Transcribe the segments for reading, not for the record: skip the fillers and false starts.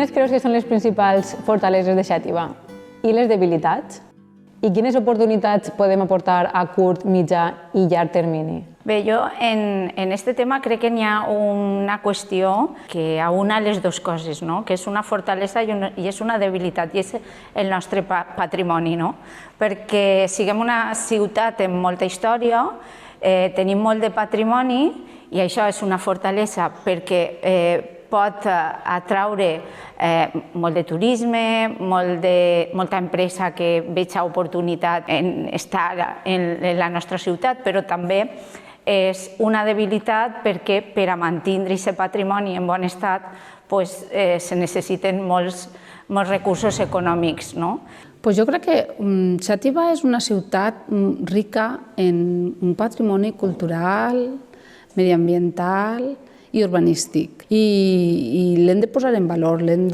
Quines creus que són les principals fortaleses de Xàtiva i les debilitats? I quines oportunitats podem aportar a curt, mitjà i llarg termini? Bé, jo en este tema crec que n'hi ha una qüestió que aúna les dues coses, no? Que és una fortalesa i és una debilitat, i és el nostre patrimoni, no? Perquè siguem una ciutat amb molta història, tenim molt de patrimoni i això és una fortalesa perquè pot atraure molt de turisme, molta empresa que veja oportunitat en estar en la nostra ciutat, però també és una debilitat perquè per a mantenir aquest patrimoni en bon estat se necessiten molts recursos econòmics. Jo crec que Xàtiva és una ciutat rica en un patrimoni cultural, mediambiental i urbanístic. I l'hem de posar en valor, hem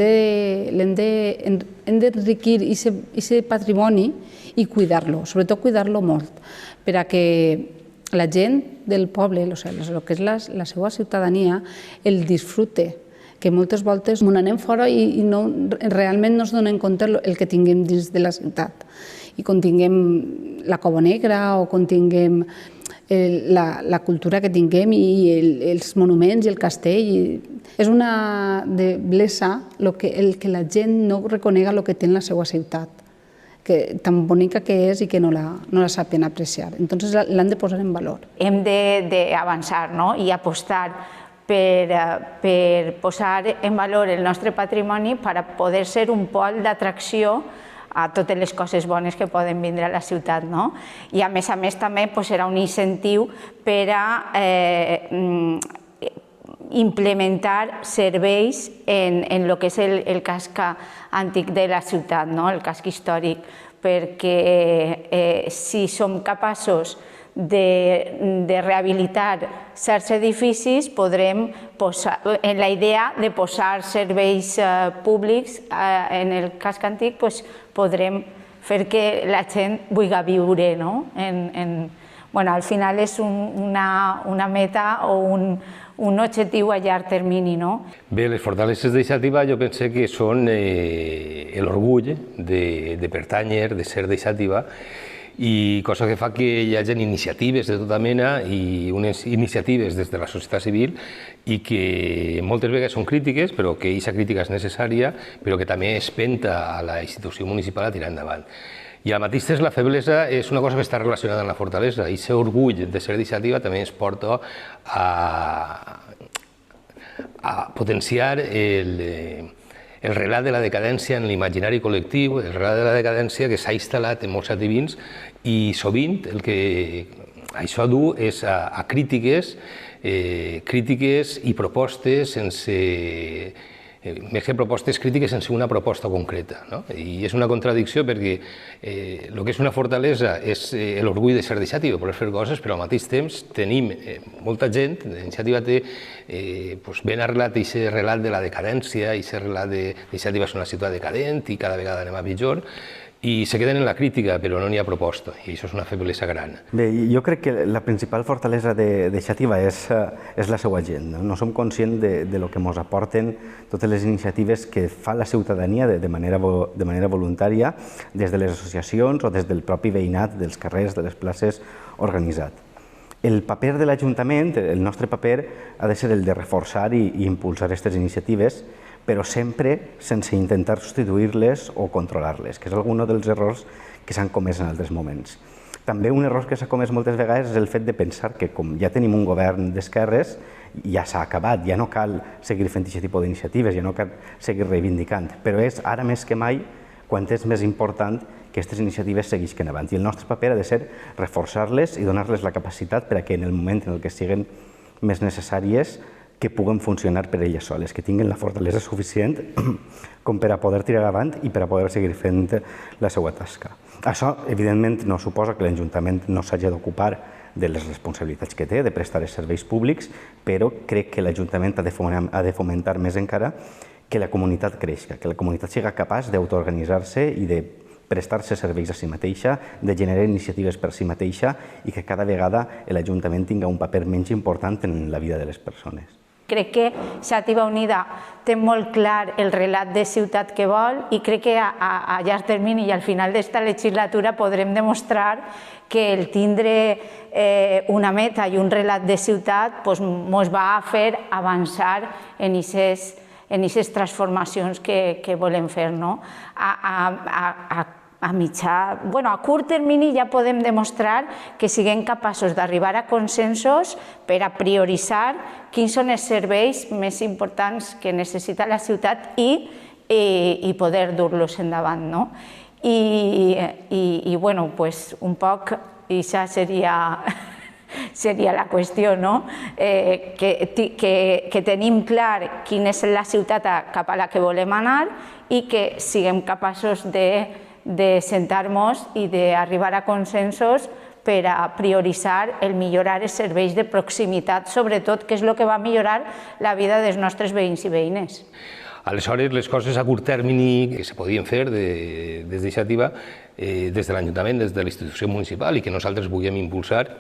d'enriquir aquest patrimoni i cuidar-lo, sobretot cuidar-lo molt, per a que la gent del poble, el que és la seva ciutadania, el disfrute, que moltes voltes anem fora i realment no ens donem compte el que tinguem dins de la ciutat. I quan tinguem la Cova Negra o quan tinguem la cultura que tinguem i els monuments i el castell. És una deblesa el que la gent no reconega el que té en la seva ciutat, tan bonica que és i que no la saben apreciar. Entonces l'han de posar en valor. Hem d'avançar i apostar per posar en valor el nostre patrimoni per a poder ser un pol d'atracció a totes les coses bones que poden vindre a la ciutat. I a més també serà un incentiu per a implementar serveis en el que és el casc antic de la ciutat, el casc històric, perquè si som capaços de rehabilitar certs edificis, podrem posar, en la idea de posar serveis públics en el casc antic, podrem fer que la gent vulgui viure. Al final és una meta o un objectiu a llarg termini. Bé, les fortaleses de Xàtiva jo penso que són l'orgull de pertànyer, de ser de Xàtiva, i cosa que fa que hi hagi iniciatives de tota mena i unes iniciatives des de la societat civil i que moltes vegades són crítiques, però que aquesta crítica és necessària, però que també espenta a la institució municipal a tirar endavant. I al mateix temps la feblesa és una cosa que està relacionada amb la fortalesa, i aquest orgull de ser d'iniciativa també ens porta a potenciar el relat de la decadència en l'imaginari col·lectiu, el relat de la decadència que s'ha instal·lat en molts xativins, i sovint el que això du és a crítiques i propostes més que propostes crítiques sense una proposta concreta. I és una contradicció perquè el que és una fortalesa és l'orgull de ser de Xàtiva, poder fer coses, però al mateix temps tenim molta gent, Xàtiva té ben arrelat aquest relat de la decadència, aquest relat de Xàtiva és una ciutat decadent i cada vegada anem a pitjor, i se queden en la crítica, però no n'hi ha proposta, i això és una feblesa gran. Bé, jo crec que la principal fortalesa de Xàtiva és la seva gent. No som conscients del que ens aporten totes les iniciatives que fa la ciutadania de manera voluntària, des de les associacions o des del propi veïnat, dels carrers, de les places, organitzat. El paper de l'Ajuntament, el nostre paper, ha de ser el de reforçar i impulsar aquestes iniciatives, però sempre sense intentar substituir-les o controlar-les, que és algun dels errors que s'han comès en altres moments. També un error que s'ha comès moltes vegades és el fet de pensar que com ja tenim un govern d'esquerres, ja s'ha acabat, ja no cal seguir fent aquest tipus d'iniciatives, ja no cal seguir reivindicant, però és ara més que mai quan és més important que aquestes iniciatives seguisquen avant. I el nostre paper ha de ser reforçar-les i donar-les la capacitat per a que en el moment en què siguin més necessàries que puguen funcionar per elles soles, que tinguin la fortalesa suficient com per a poder tirar avant i per a poder seguir fent la seva tasca. Això, evidentment, no suposa que l'Ajuntament no s'hagi d'ocupar de les responsabilitats que té, de prestar els serveis públics, però crec que l'Ajuntament ha de fomentar més encara que la comunitat creixi, que la comunitat sigui capaç d'autoorganitzar-se i de prestar-se serveis a si mateixa, de generar iniciatives per si mateixa i que cada vegada l'Ajuntament tingui un paper menys important en la vida de les persones. crec que Xàtiva Unida té molt clar el relat de ciutat que vol i crec que a llarg termini i al final d'esta legislatura podrem demostrar que el tindre una meta i un relat de ciutat ens va a fer avançar en aquestes transformacions que volem fer. A curt termini ja podem demostrar que siguem capaços d'arribar a consensos per a prioritzar quins són els serveis més importants que necessita la ciutat i poder dur-los endavant. I un poc, això seria la qüestió, que tenim clar quina és la ciutat cap a la que volem anar i que siguem capaços de sentar-nos i d'arribar a consensos per a prioritzar el millorar els serveis de proximitat, sobretot, que és el que va millorar la vida dels nostres veïns i veïnes. Aleshores, les coses a curt termini que se podien fer des de Xàtiva, des de l'Ajuntament, des de la institució municipal i que nosaltres vulguem impulsar,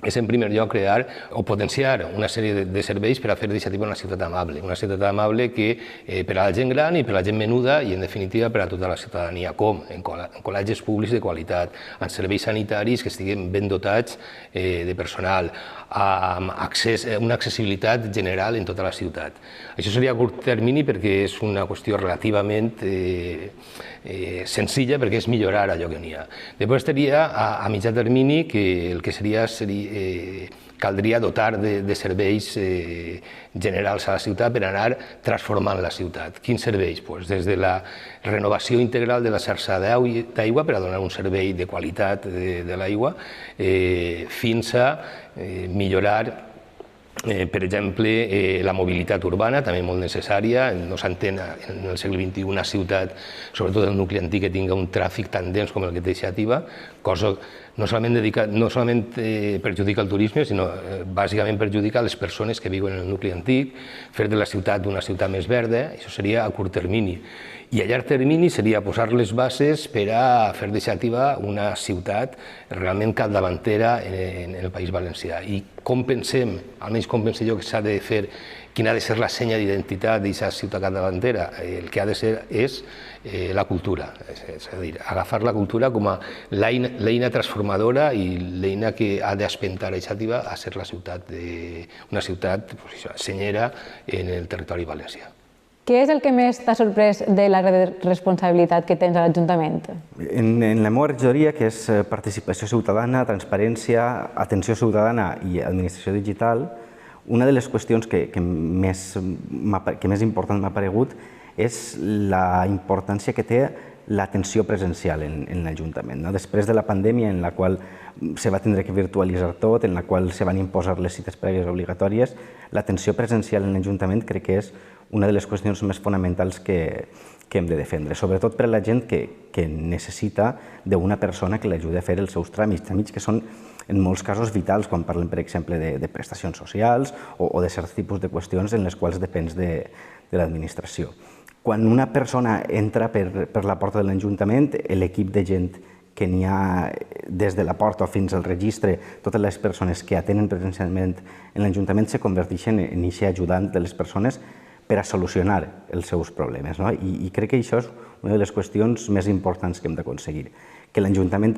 és en primer lloc crear o potenciar una sèrie de serveis per a fer de Xàtiva una ciutat amable que per a la gent gran i per a la gent menuda i en definitiva per a tota la ciutadania, com en col·legis públics de qualitat, amb serveis sanitaris que estiguin ben dotats de personal, amb una accessibilitat general en tota la ciutat. Això seria a curt termini perquè és una qüestió relativament senzilla perquè és millorar allò que n'hi ha. Després estaria a mitjà termini que el que caldria dotar de serveis generals a la ciutat per anar transformant la ciutat. Quins serveis? Des de la renovació integral de la xarxa d'aigua per a donar un servei de qualitat de l'aigua fins a millorar, per exemple, la mobilitat urbana, també molt necessària. No s'entén en el segle XXI una ciutat, sobretot el nucli antic, que tingui un tràfic tan dens com el que té Xàtiva, cosa no solament perjudica el turisme, sinó bàsicament perjudica les persones que viuen en el nucli antic, fer de la ciutat una ciutat més verda, això seria a curt termini. I a llarg termini seria posar les bases per a fer de Xàtiva una ciutat realment capdavantera en el País Valencià. I com pensem, almenys com penso jo que s'ha de fer, quina ha de ser la senya d'identitat d'aquesta ciutat capdavantera? El que ha de ser és la cultura, és a dir, agafar la cultura com a l'eina transformadora i l'eina que ha d'espentar a Xàtiva a ser una ciutat senyera en el territori valencià. Què és el que més t'ha sorprès de la responsabilitat que tens a l'Ajuntament? En la meva regidoria, que és participació ciutadana, transparència, atenció ciutadana i administració digital, una de les qüestions que més important m'ha paregut és la importància que té l'atenció presencial en l'Ajuntament. Després de la pandèmia, en la qual se va tindre que virtualitzar tot, en la qual se van imposar les cites prèvies obligatòries, l'atenció presencial en l'Ajuntament crec que és una de les qüestions més fonamentals que hem de defendre, sobretot per a la gent que necessita d'una persona que l'ajudi a fer els seus tràmits que són en molts casos vitals quan parlem, per exemple, de prestacions socials o de certs tipus de qüestions en les quals depens de l'administració. Quan una persona entra per la porta de l'Ajuntament, l'equip de gent que n'hi ha des de la porta fins al registre, totes les persones que atenen presencialment en l'Ajuntament se converteixen en aquest ajudant de les persones per a solucionar els seus problemes. I crec que això és una de les qüestions més importants que hem d'aconseguir, que l'Ajuntament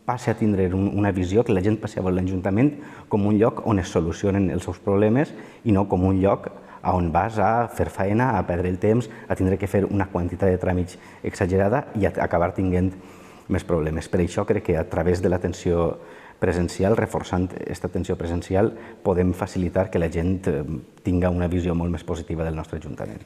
passi a tindre una visió, que la gent passi a veure l'Ajuntament com un lloc on es solucionen els seus problemes i no com un lloc on vas a fer feina, a perdre el temps, a tindre que fer una quantitat de tràmits exagerada i a acabar tinguent més problemes. Per això crec que a través de l'atenció presencial, reforçant aquesta atenció presencial, podem facilitar que la gent tinga una visió molt més positiva del nostre Ajuntament.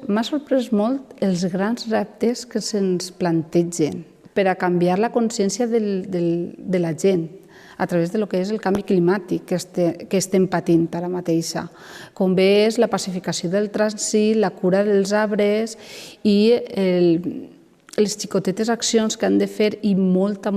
M'ha sorprès molt els grans reptes que se'ns plantegen per a canviar la consciència de la gent a través del que és el canvi climàtic que estem patint ara mateixa, com bé és la pacificació del trànsit, la cura dels arbres i les xicotetes accions que han de fer i molta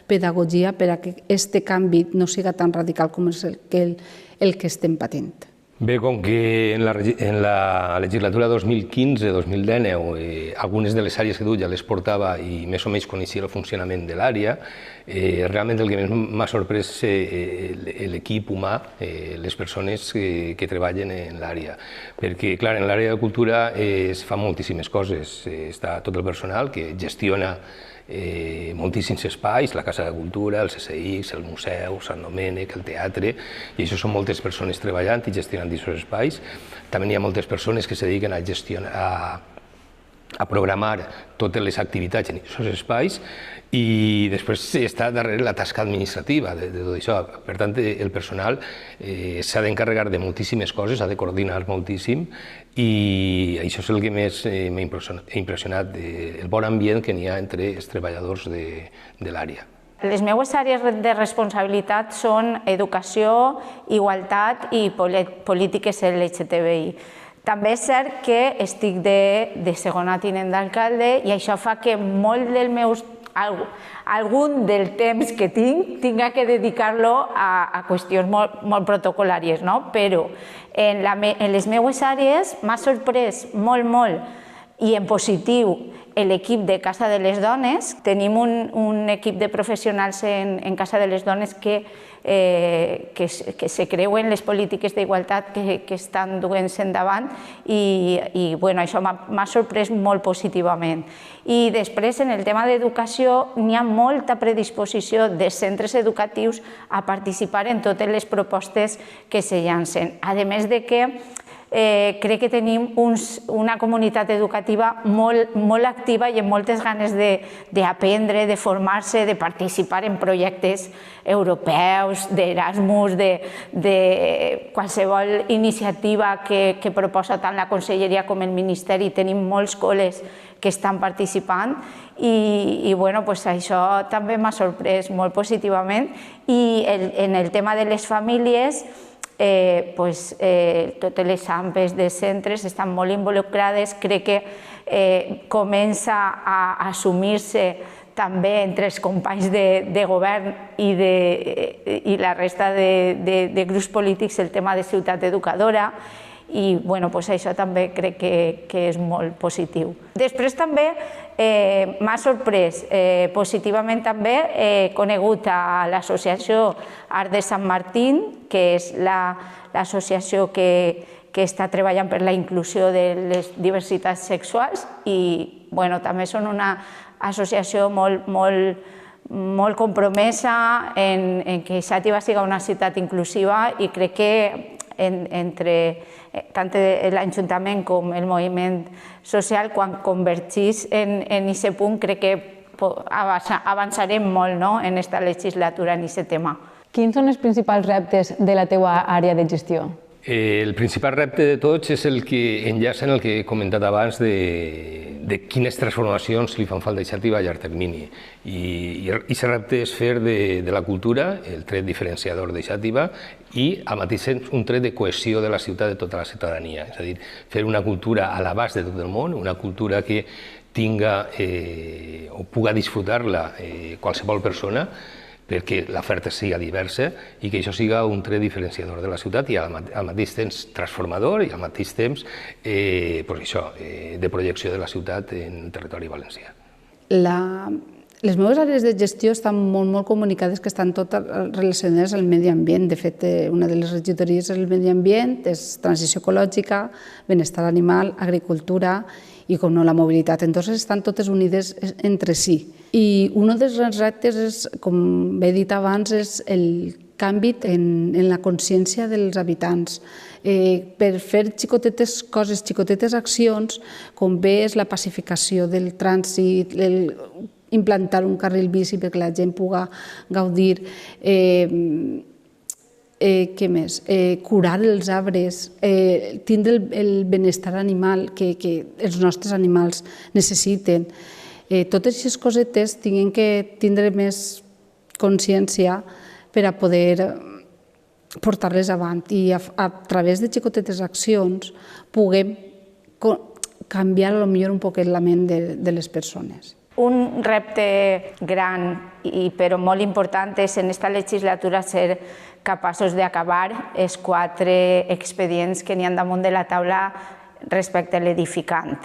pedagogia per a que aquest canvi no siga tan radical com és el que estem patint. Bé, com que en la legislatura 2015-2019 algunes de les àrees que ja les portava i més o menys coneixia el funcionament de l'àrea, realment el que més m'ha sorprès és l'equip humà, les persones que treballen en l'àrea. Perquè, clar, en l'àrea de cultura es fan moltíssimes coses. Està tot el personal que gestiona moltíssims espais, la Casa de Cultura, el CSX, el Museu, Sant Domènec, el teatre, i això són moltes persones treballant i gestionant aquests espais. També hi ha moltes persones que se dediquen a programar totes les activitats en aquests espais, i després està darrere la tasca administrativa de tot això. Per tant, el personal s'ha d'encarregar de moltíssimes coses, s'ha de coordinar moltíssim, i això és el que més m'ha impressionat, el bon ambient que n'hi ha entre els treballadors de l'àrea. Les meves àrees de responsabilitat són educació, igualtat i polítiques LGTBI. També és cert que estic de segona tinent d'alcalde i això fa que molt del meu algun del temps que tinga que dedicar-lo a qüestions molt protocolàries, però en les meves àrees m'ha sorprès molt i en positiu l'equip de Casa de les Dones. Tenim un equip de professionals en Casa de les Dones que se creuen les polítiques d'igualtat que estan duent-se endavant, i això m'ha sorprès molt positivament. I després, en el tema d'educació, n'hi ha molta predisposició de centres educatius a participar en totes les propostes que se llancen. A més de que crec que tenim una comunitat educativa molt activa i amb moltes ganes d'aprendre, de formar-se, de participar en projectes europeus, d'Erasmus, de qualsevol iniciativa que proposa tant la Conselleria com el Ministeri. Tenim molts col·les que estan participant i això també m'ha sorprès molt positivament. I en el tema de les famílies, totes les AMPs de centres estan molt involucrades. Crec que comença a assumir-se també entre els companys de govern i la resta de grups polítics el tema de ciutat educadora, i això també crec que és molt positiu. Després també m'ha sorprès positivament, també he conegut a l'associació Art de Sant Martín, que és l'associació que està treballant per la inclusió de les diversitats sexuals, i també són una associació molt compromesa en que Xàtiva sigui una ciutat inclusiva, i crec que entre tant l'Ajuntament com el moviment social, quan convergís en aquest punt, crec que avançarem molt en aquesta legislatura en aquest tema. Quins són els principals reptes de la teva àrea de gestió? El principal repte de tots és el que enllaça en el que he comentat abans de quines transformacions li fan falta a Xàtiva a llarg termini. I aquest repte és fer de la cultura el tret diferenciador de Xàtiva i al mateix temps un tret de cohesió de la ciutat, de tota la ciutadania. És a dir, fer una cultura a l'abast de tot el món, una cultura que tinga o puga disfrutar-la qualsevol persona, perquè l'oferta sigui diversa i que això sigui un tret diferenciador de la ciutat i al mateix temps transformador i al mateix temps de projecció de la ciutat en el territori valencià. Les meves àrees de gestió estan molt comunicades, que estan totes relacionades al medi ambient. De fet, una de les regidories és el medi ambient, és transició ecològica, benestar animal, agricultura i, com no, la mobilitat. Entonces, estan totes unides entre si. I un dels reptes, com he dit abans, és el canvi en la consciència dels habitants. Per fer xicotetes coses, xicotetes accions, com bé és la pacificació del trànsit, implantar un carril bici perquè la gent pugui gaudir, què més? Curar els arbres, tindre el benestar animal que els nostres animals necessiten. Totes aquestes cosetes tinguem que tindre més consciència per a poder portar-les avant i a través de xicotetes accions puguem canviar potser un poquet la ment de les persones. Un repte gran però molt important és en aquesta legislatura ser capaços d'acabar els 4 expedients que n'hi ha damunt de la taula respecte a l'edificant.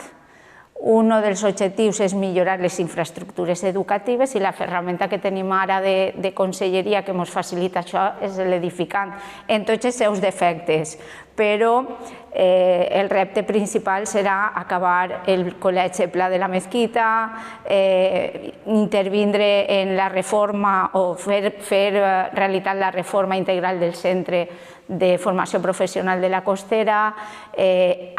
Un dels objectius és millorar les infraestructures educatives i la ferramenta que tenim ara de conselleria que ens facilita això és l'edificant en tots els seus defectes. Però el repte principal serà acabar el col·legi Pla de la Mesquita, intervindre en la reforma o fer realitat la reforma integral del centre de formació professional de la Costera,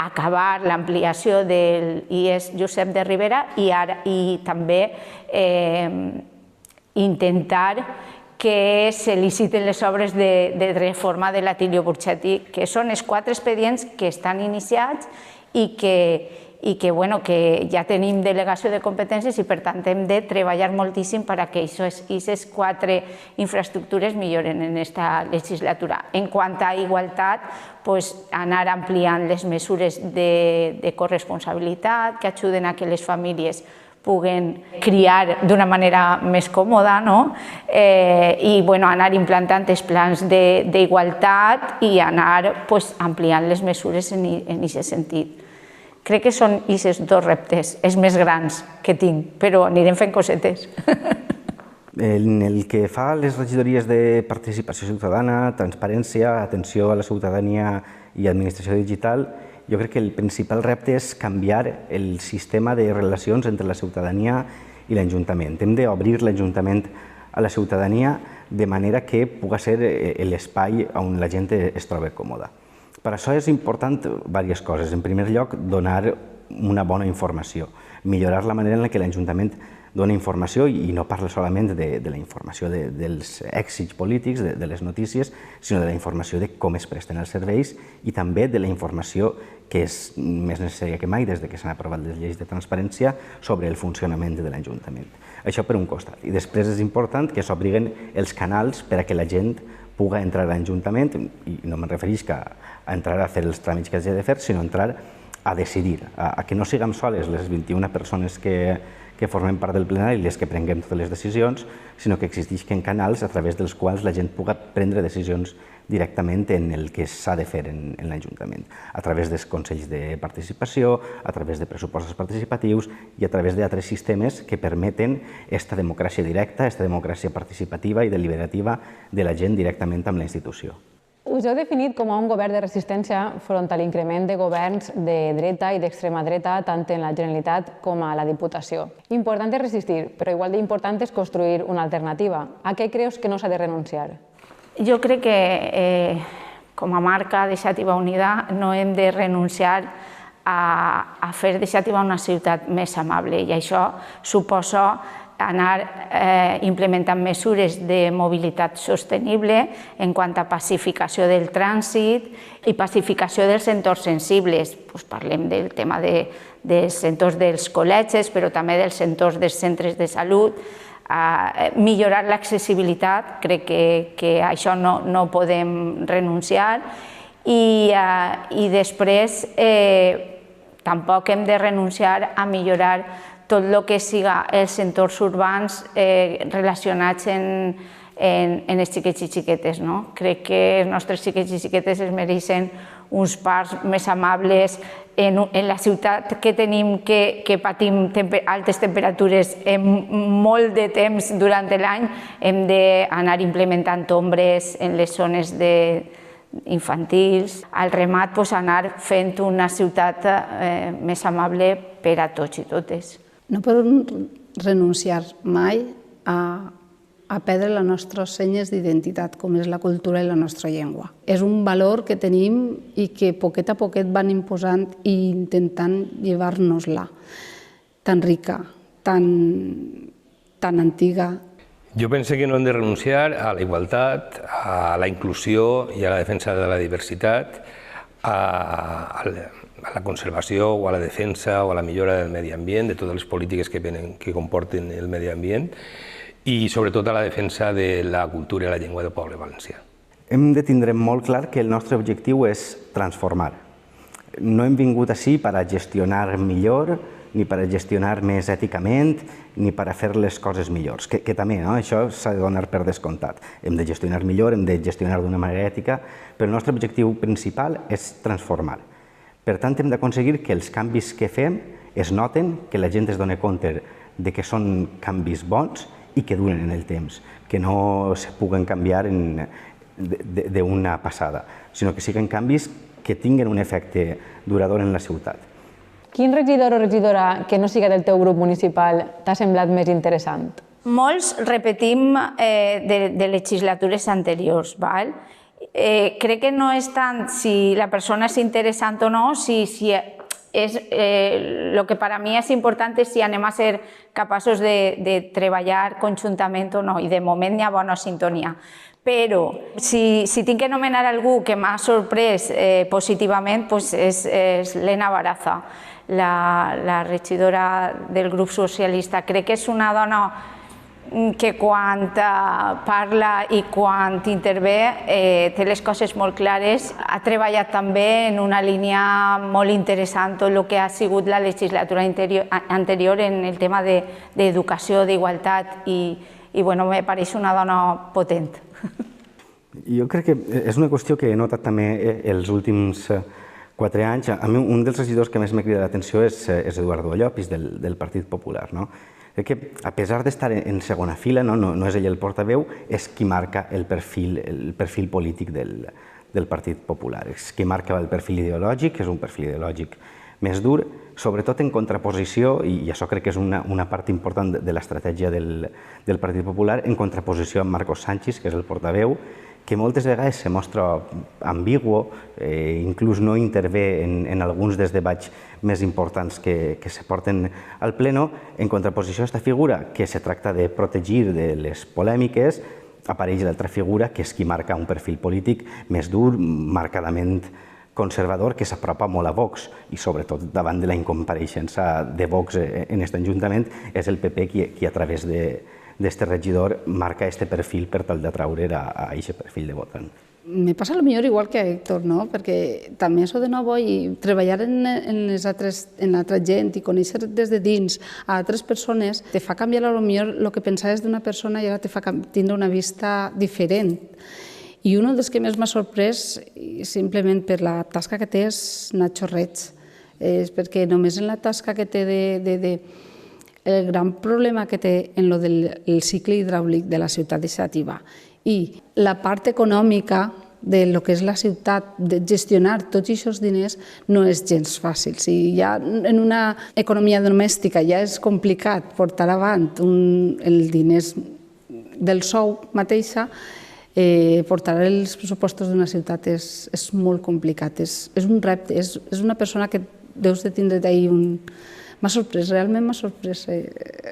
acabar l'ampliació del IES Josep de Ribera i també intentar que se liciten les obres de reforma de l'Atilio Burchetti, que són els 4 expedients que estan iniciats i que ja tenim delegació de competències i per tant hem de treballar moltíssim perquè aquestes 4 infraestructures milloren en aquesta legislatura. En quant a igualtat, anar ampliant les mesures de corresponsabilitat que ajuden a que les famílies puguen criar d'una manera més còmoda i anar implantant els plans d'igualtat i anar ampliant les mesures en aquest sentit. Crec que són aquests 2 reptes, els més grans que tinc, però anirem fent cosetes. En el que fa a les regidories de participació ciutadana, transparència, atenció a la ciutadania i administració digital, jo crec que el principal repte és canviar el sistema de relacions entre la ciutadania i l'Ajuntament. Hem d'obrir l'Ajuntament a la ciutadania de manera que pugui ser l'espai on la gent es troba còmoda. Per això és important diverses coses. En primer lloc, donar una bona informació, millorar la manera en què l'Ajuntament dona informació i no parla solament de la informació dels èxits polítics, de les notícies, sinó de la informació de com es presten els serveis i també de la informació que és més necessària que mai des que s'han aprovat les lleis de transparència sobre el funcionament de l'Ajuntament. Això per un costat. I després és important que s'obriguen els canals per a que la gent pugui entrar a l'Ajuntament, i no me'n refereix a entrar a fer els tràmits que hagi de fer, sinó entrar a decidir, a que no siguem soles les 21 persones que formem part del plenari i les que prenguem totes les decisions, sinó que existeixen canals a través dels quals la gent pugui prendre decisions directament en el que s'ha de fer en l'Ajuntament, a través dels consells de participació, a través de pressupostos participatius i a través d'altres sistemes que permeten aquesta democràcia directa, aquesta democràcia participativa i deliberativa de la gent directament amb la institució. Us heu definit com a un govern de resistència front a l'increment de governs de dreta i d'extrema dreta tant en la Generalitat com a la Diputació. Important és resistir, però igual d'important és construir una alternativa. A què creus que no s'ha de renunciar? Jo crec que com a marca de Xàtiva Unida no hem de renunciar a fer de Xàtiva una ciutat més amable i això suposa anar implementant mesures de mobilitat sostenible en quant a pacificació del trànsit i pacificació dels entorns sensibles. Parlem del tema dels entorns dels col·legis, però també dels entorns dels centres de salut. Millorar l'accessibilitat, crec que això no podem renunciar. I després tampoc hem de renunciar a millorar tot el que siga els entorns urbans relacionats en els xiquets i xiquetes. Crec que els nostres xiquets i xiquetes es mereixen uns parcs més amables. En la ciutat que tenim, que patim altes temperatures en molt de temps durant l'any, hem d'anar implementant ombres en les zones infantils. Al remat, anar fent una ciutat més amable per a tots i totes. No podem renunciar mai a perdre les nostres senyes d'identitat, com és la cultura i la nostra llengua. És un valor que tenim i que poquet a poquet van imposant i intentant llevar-nos-la, tan rica, tan antiga. Jo penso que no hem de renunciar a la igualtat, a la inclusió i a la defensa de la diversitat, a la conservació o a la defensa o a la millora del medi ambient, de totes les polítiques que comporten el medi ambient, i sobretot a la defensa de la cultura i la llengua del poble valencià. Hem de tindre molt clar que el nostre objectiu és transformar. No hem vingut així per a gestionar millor, ni per a gestionar més èticament, ni per a fer les coses millors, que també, això s'ha de donar per descomptat. Hem de gestionar millor, hem de gestionar d'una manera ètica, però el nostre objectiu principal és transformar. Per tant, hem d'aconseguir que els canvis que fem es noten, que la gent es doni compte de que són canvis bons i que duren en el temps, que no se puguen canviar d'una passada, sinó que siguin canvis que tinguin un efecte durador en la ciutat. Quin regidor o regidora que no siga del teu grup municipal t'ha semblat més interessant? Molts repetim de legislatures anteriors, val? Crec que no és tant si la persona és interessant o no, si és el que per a mi és important és si anem a ser capaços de treballar conjuntament o no, i de moment hi ha bona sintonia. Però si tinc que nomenar algú que m'ha sorprès positivament és l'Ena Baraza, la regidora del grup socialista. Crec que és una dona que quan parla i quan intervé té les coses molt clares. Ha treballat també en una línia molt interessant tot el que ha sigut la legislatura anterior en el tema d'educació, d'igualtat i me pareix una dona potent. Jo crec que és una qüestió que he notat també els últims 4 anys. A mi un dels regidors que més m'ha cridat l'atenció és Eduardo Llopis, del Partit Popular. Crec que, a pesar d'estar en segona fila, no és ell el portaveu, és qui marca el perfil polític del Partit Popular. És qui marca el perfil ideològic, que és un perfil ideològic més dur, sobretot en contraposició, i això crec que és una part important de l'estratègia del Partit Popular, en contraposició amb Marcos Sánchez, que és el portaveu, que moltes vegades se mostra ambiguo, inclús no intervé en alguns dels debats més importants que se porten al pleno. En contraposició a aquesta figura, que se tracta de protegir de les polèmiques, apareix l'altra figura, que és qui marca un perfil polític més dur, marcadament conservador, que s'apropa molt a Vox, i sobretot davant de la incompareixença de Vox en aquest Ajuntament, és el PP qui a través d'aquest regidor marca aquest perfil per tal d'atraure a aquest perfil de votant. Me passa potser igual que a Héctor, perquè també això de nou i treballar en l'altra gent i conèixer des de dins a altres persones te fa canviar potser el que pensaves d'una persona i ara te fa tindre una vista diferent. I un dels que més m'ha sorprès, simplement per la tasca que té, és Nacho Reig. És perquè només en la tasca que té el gran problema que té en el cicle hidràulic de la ciutat de Xàtiva i la part econòmica del que és la ciutat, de gestionar tots aquests diners, no és gens fàcil. Si ja en una economia domèstica ja és complicat portar avant els diners del sou mateixa, portar els pressupostos d'una ciutat és molt complicat, és un repte, és una persona que deus de tindre d'ahir un... M'ha sorprès, realment m'ha sorprès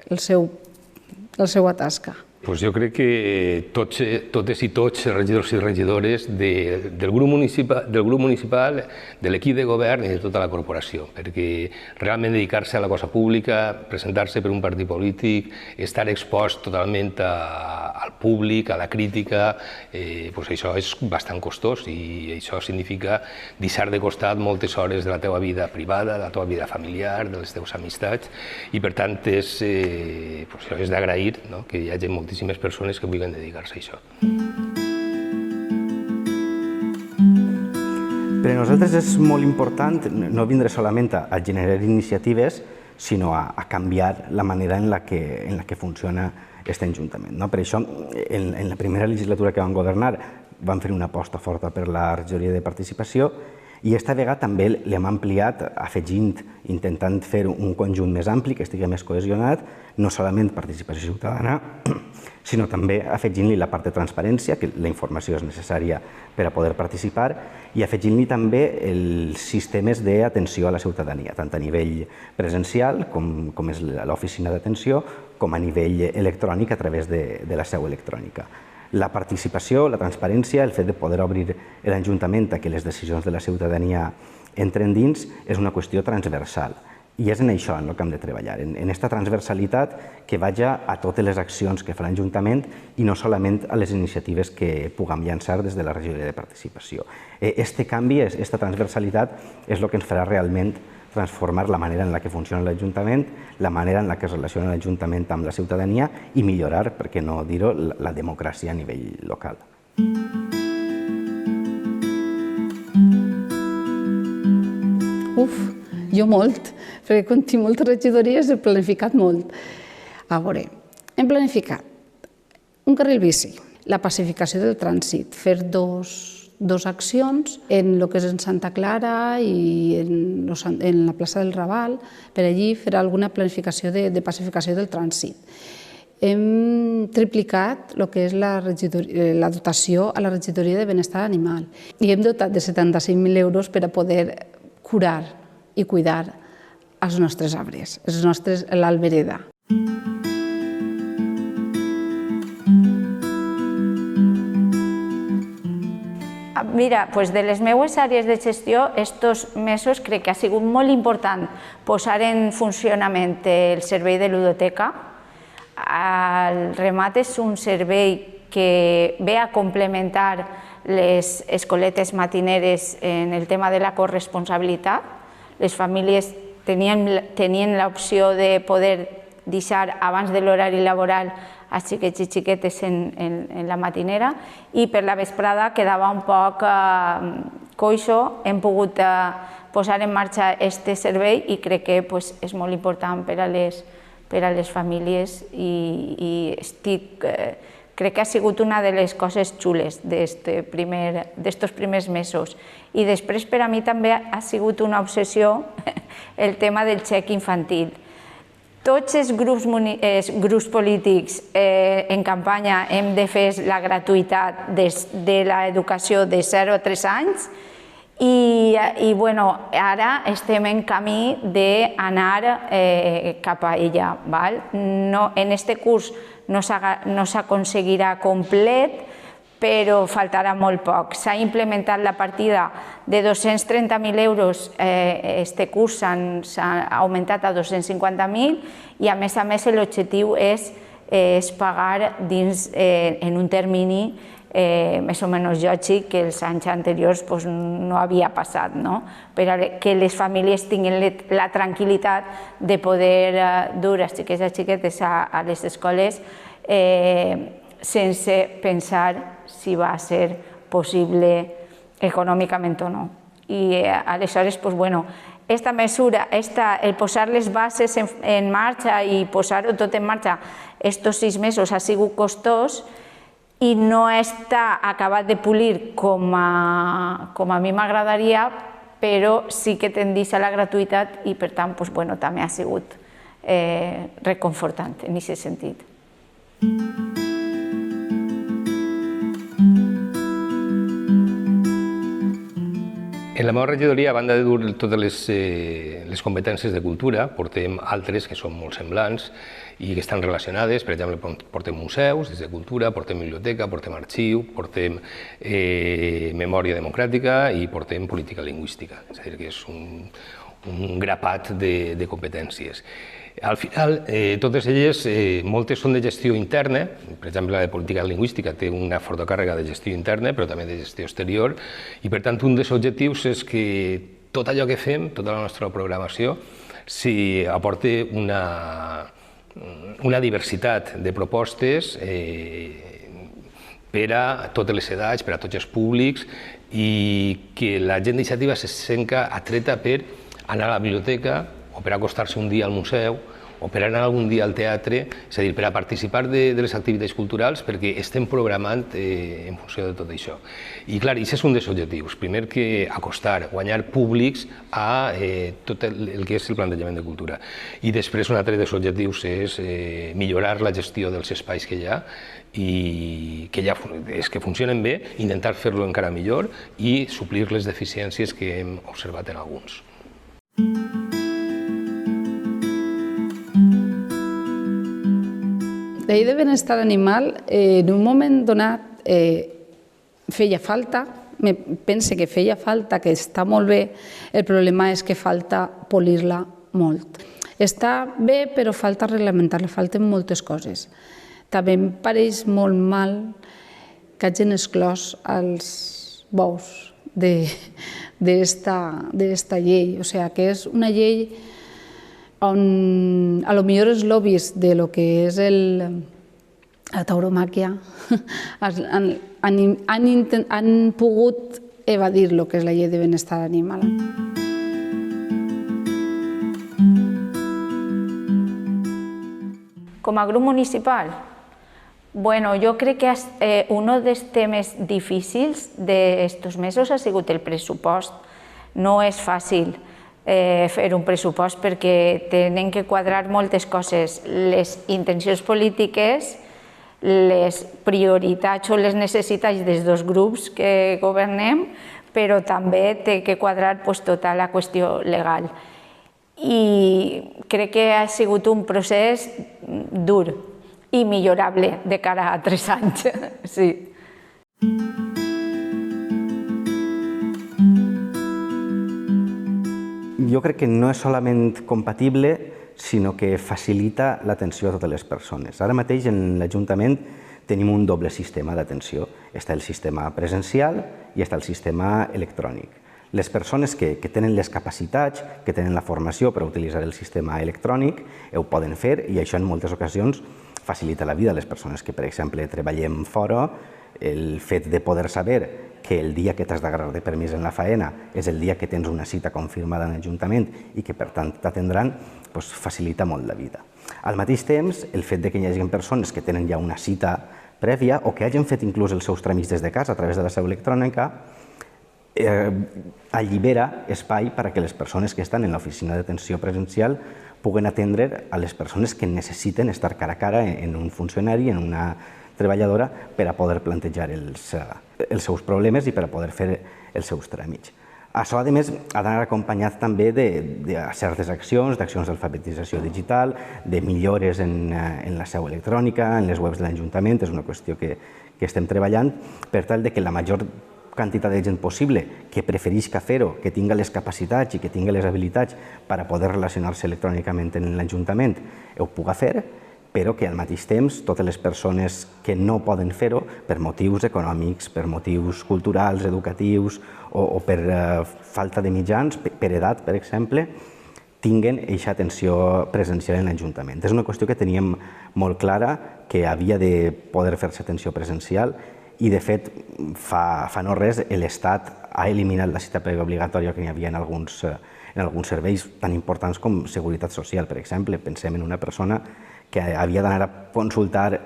la seva tasca. Jo crec que totes i tots, regidors i regidores del grup municipal, de l'equip de govern i de tota la corporació, perquè realment dedicar-se a la cosa pública, presentar-se per un partit polític, estar expost totalment al públic, a la crítica, això és bastant costós i això significa deixar de costat moltes hores de la teva vida privada, de la teva vida familiar, de les teves amistats, i per tant és d'agrair que hi hagi moltíssimes persones que vulguin dedicar-se a això. Per a nosaltres és molt important no vindre solament a generar iniciatives, sinó a canviar la manera en la que funciona aquest Ajuntament. Per això, en la primera legislatura que vam governar, vam fer una aposta forta per la regidoria de participació i aquesta vegada també l'hem ampliat afegint, intentant fer un conjunt més ampli, que estigui més cohesionat, no solament participació ciutadana, sinó també afegint-li la part de transparència, que la informació és necessària per a poder participar, i afegint-li també els sistemes d'atenció a la ciutadania, tant a nivell presencial, com és l'oficina d'atenció, com a nivell electrònic a través de la seu electrònica. La participació, la transparència, el fet de poder obrir l'Ajuntament a que les decisions de la ciutadania entren dins és una qüestió transversal. I és en això en el que hem de treballar, en aquesta transversalitat que vagi a totes les accions que fa l'Ajuntament i no solament a les iniciatives que puguem llançar des de la regidoria de participació. Este canvi, aquesta transversalitat, és el que ens farà realment transformar la manera en la que funciona l'Ajuntament, la manera en la que es relaciona l'Ajuntament amb la ciutadania i millorar, per què no dir-ho, la democràcia a nivell local. Jo molt, perquè quan tinc moltes regidories he planificat molt. A veure, hem planificat un carril bici, la pacificació del trànsit, fer dos accions en el que és en Santa Clara i en la plaça del Raval, per allí fer alguna planificació de pacificació del trànsit. Hem triplicat el que és la dotació a la regidoria de benestar animal i hem dotat de 75.000 euros per a poder curar i cuidar els nostres arbres, l'albereda. Mira, de les meves àrees de gestió, estos mesos crec que ha sigut molt important posar en funcionament el servei de ludoteca. El Remat és un servei que ve a complementar les escoletes matineres en el tema de la corresponsabilitat. Les famílies tenien l'opció de poder deixar abans de l'horari laboral els xiquets i xiquetes en la matinera i per la vesprada quedava un poc coixo. Hem pogut posar en marxa aquest servei i crec que és molt important per a les famílies i crec que ha sigut una de les coses xules d'estos primers mesos. I després per a mi també ha sigut una obsessió el tema del xec infantil. Tots els grups polítics en campanya hem defès la gratuïtat de l'educació de 0 a 3 anys i ara estem en camí d'anar cap a ella. En aquest curs no s'aconseguirà complet, però faltarà molt poc. S'ha implementat la partida de 230.000 euros, aquest curs s'ha augmentat a 250.000 i a més l'objectiu és pagar en un termini més o menys lògic que els anys anteriors no havia passat, perquè les famílies tinguin la tranquil·litat de poder dur els xiquets i xiquetes a les escoles sense pensar si va ser possible econòmicament o no. I aleshores, aquesta mesura, el posar les bases en marxa i posar-ho tot en marxa estos 6 mesos ha sigut costós i no està acabat de polir com a mi m'agradaria, però sí que tendeix a la gratuïtat i per tant també ha sigut reconfortant en aquest sentit. En la meva regidoria, a banda de dur totes les competències de cultura, portem altres que són molt semblants i que estan relacionades. Per exemple, portem museus, des de cultura, portem biblioteca, portem arxiu, portem memòria democràtica i portem política lingüística. És a dir, que és un grapat de competències. Al final, totes elles, moltes són de gestió interna, per exemple, la de política lingüística té una forta càrrega de gestió interna, però també de gestió exterior, i per tant un dels objectius és que tot allò que fem, tota la nostra programació, s'hi aporti una diversitat de propostes per a totes les edats, per a tots els públics, i que la gent d'iniciativa se senta atreta per anar a la biblioteca o per acostar-se un dia al museu o per anar algun dia al teatre, és a dir, per a participar de les activitats culturals, perquè estem programant en funció de tot això. I clar, això és un dels objectius. Primer que acostar, guanyar públics a tot el que és el plantejament de cultura. I després un altre dels objectius és millorar la gestió dels espais que hi ha i que funcionen bé, intentar fer-lo encara millor i suplir les deficiències que hem observat en alguns. La llei de benestar animal, en un moment donat, feia falta, pense que feia falta, que està molt bé, el problema és que falta polir-la molt. Està bé, però falta reglamentar-la, falten moltes coses. També em pareix molt mal que hagin exclòs els bous d'esta llei. O sea, que és una llei on a lo millor els lobbies de lo que és la tauromàquia han pogut evadir lo que és la llei de benestar animal. Com a grup municipal, bueno, jo crec que un dels temes difícils d'estos mesos ha sigut el pressupost. No és fàcil fer un pressupost perquè tenen que quadrar moltes coses, les intencions polítiques, les prioritats o les necessitats dels dos grups que governem, però també té que quadrar tota la qüestió legal. I crec que ha sigut un procés dur i millorable de cara a 3 anys. Sí. Jo crec que no és solament compatible, sinó que facilita l'atenció a totes les persones. Ara mateix en l'Ajuntament tenim un doble sistema d'atenció. Està el sistema presencial i està el sistema electrònic. Les persones que tenen les capacitats, que tenen la formació per utilitzar el sistema electrònic, ho poden fer i això en moltes ocasions facilita la vida a les persones que, per exemple, treballem fora. El fet de poder saber que el dia que t'has d'agarrar de permís en la faena és el dia que tens una cita confirmada en l'Ajuntament i que, per tant, t'atendran, facilita molt la vida. Al mateix temps, el fet que hi hagi persones que tenen ja una cita prèvia o que hagin fet inclús els seus tràmits des de casa a través de la seu electrònica allibera espai perquè les persones que estan en l'oficina d'atenció presencial puguen atendre a les persones que necessiten estar cara a cara en un funcionari, en una treballadora, per a poder plantejar els seus problemes i per a poder fer els seus tràmits. Això, a més, ha d'anar acompanyat també de certes accions, d'accions d'alfabetització digital, de millores en la seu electrònica, en les webs de l'Ajuntament. És una qüestió que estem treballant per tal que la major quantitat de gent possible que preferisca fer-ho, que tinga les capacitats i que tinga les habilitats per a poder relacionar-se electrònicament en l'Ajuntament, ho puga fer, però que al mateix temps totes les persones que no poden fer-ho per motius econòmics, per motius culturals, educatius o per falta de mitjans, per edat, per exemple, tinguen aquesta atenció presencial en l'Ajuntament. És una qüestió que teníem molt clara, que havia de poder fer-se atenció presencial i, de fet, fa no res, l'Estat ha eliminat la cita prèvia obligatòria que hi havia en alguns serveis tan importants com Seguretat Social, per exemple. Pensem en una persona que havia d'anar a consultar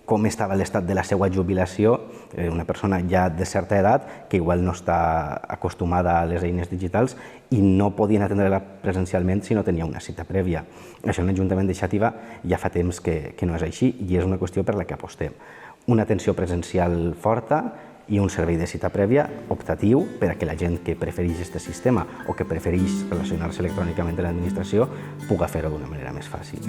com estava l'estat de la seva jubilació, una persona ja de certa edat que igual no està acostumada a les eines digitals i no podien atendre-la presencialment si no tenia una cita prèvia. Això en l'Ajuntament de Xàtiva ja fa temps que no és així i és una qüestió per la que apostem. Una atenció presencial forta i un servei de cita prèvia optatiu per a que la gent que prefereix aquest sistema o que prefereix relacionar-se electrònicament amb l'administració puga fer-ho d'una manera més fàcil.